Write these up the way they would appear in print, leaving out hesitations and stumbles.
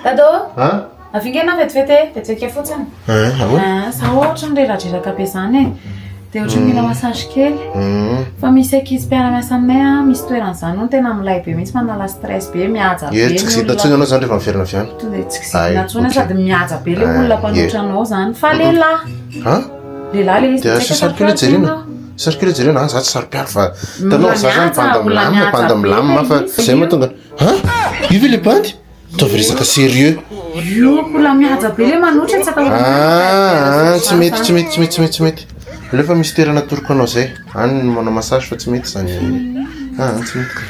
Dado avingana vetivety fotsiny za ohatra nyrerajreraka be zany e dia ohatra mila massage kely fa misy ankizy mpiara-miasa aminay misy toeran'izany no tena milay be mihitsy manala stress be mihaja be tsy kisita ntsony anao zany rehefa miferina avy any to dia tsy kisina ntsony sady mihaja be le olona mpanotra anao zany fa lehilahy le izy dia sarikely jerena sarikely jerena za tsy saropiaro fa tanao za zany panda milamina fa zay mahatonga io ve le bandy ataovy resaka sérieux io olona mihaja be le manotra tsy atao tsy mety lefa misy toerana toroko anao zay any manao massage fa tsy mety zany tsy mety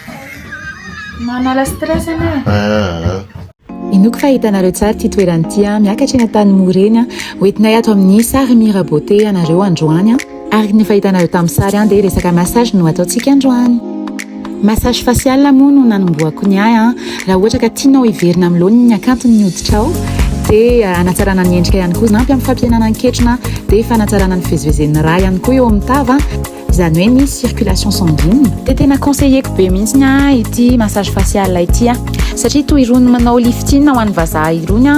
manala stress ane inoko fa hitanareo tsara ty toerany ty miakatra eny an-tany moreny hoentinay ato amin'ny sary Mira Beauté anareo androany ary ny fahitanareo tamin'ny sary dia resaka massage no ataontsika androany. Massage facial moa no nanomboako ny ahy raha ohatra ka tianao hiverina amin'ny laoniny ny akantony ny hoditrao dia hanatsarana ny endrika ihany koa nampy amin'ny fampihenana anketrona dia fanatsarana ny fivezivezen'ny raha ihany koa eo amin'ny tava izany hoe ny circulation sanguine dia tena conseilleko be mihitsy ny ity massage facial ity satria toy irony manao lifting ho an'ny vazaha irony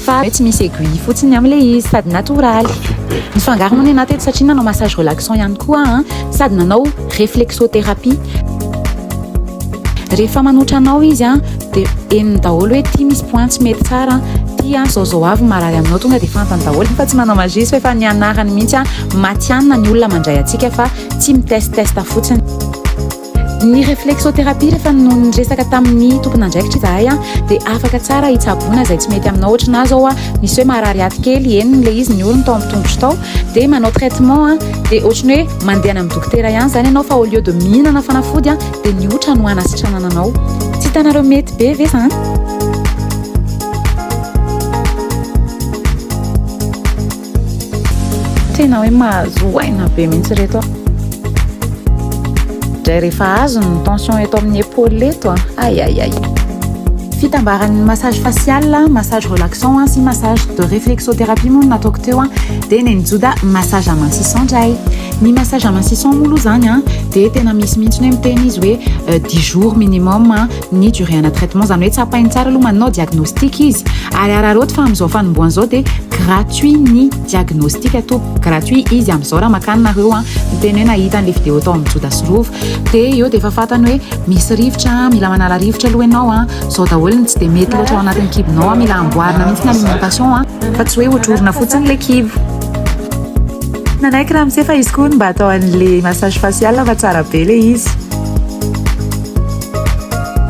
fa tsy misy aiguille fotsiny amin'ilay izy sady natoraly ny fangaro moa ny anaty eto satria nanao massage relaxant ihany koa sady nanao réflexothérapie rehefa manotra anao izy dia eniny daholo hoe ty misy point tsy mety tsara ty zao avy marary aminao tonga dia fantany daholo fa tsy manao magisy fa efa ny anarany mihitsy matianina ny olona mandray atsika fa tsy mitestesta fotsiny ny réflexothérapie rehefa no resaka tamin'ny tompona andraikitra izahay dia afaka tsara hitsaboana izay tsy mety aminao ohatrana zao misy hoe marary aty kely eniny le izy ny olona tao amin'ny tongotro tao dia manao traitement dia ohatrany hoe mandeha amin'ny dokotera ihany zany ianao fa au lieu de mihinana fanafody dia ny otra no anasitranana anao tsy hitanareo mety be ve zany tena hoe mahazo aina be mihitsy reto rehefa azo ny tension eto amin'ny épaule eto ay fitambaran'ny massage facial massage relaxant sy massage de réflexothérapie moa nataoko teo dia nenjoda massage amincissant ndray ny massage amincissant moa aloha zany dia tena misy mihitsy hoe miteny izy hoe 10 jours minimum ny durée ana traitement zany hoe tsapainy tsara aloha manao diagnostic izy ary araroto fa amin'izao fanomboan'izao dia gratuit ny diagnostic ato gratuit izy amin'izao raha makaninareo miteny hoe nahita an'le vidéo tao amin'ny joda sorovo dia eo dia efa fantany hoe misy rivotra mila manala rivotra aloha ianao zao daholo ny tsy dia mety loatra ao anatin'ny kibonao mila amboarina mihitsy ny alimentation fa tsy hoe otrorina fotsiny le kibo nanaiky raha mise fa izy koa mba atao an'le massage facial fa tsara be le izy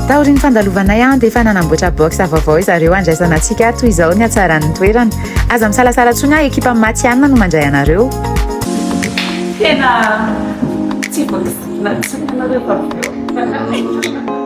taoriny fandalovanay dia efa nanamboatra box vaovao izareo andraisana antsika toy izao ny hatsaran'ny toerana aza misalasala tsony ekipa matianina no mandray anareo tena tsy voatsina tsy anareo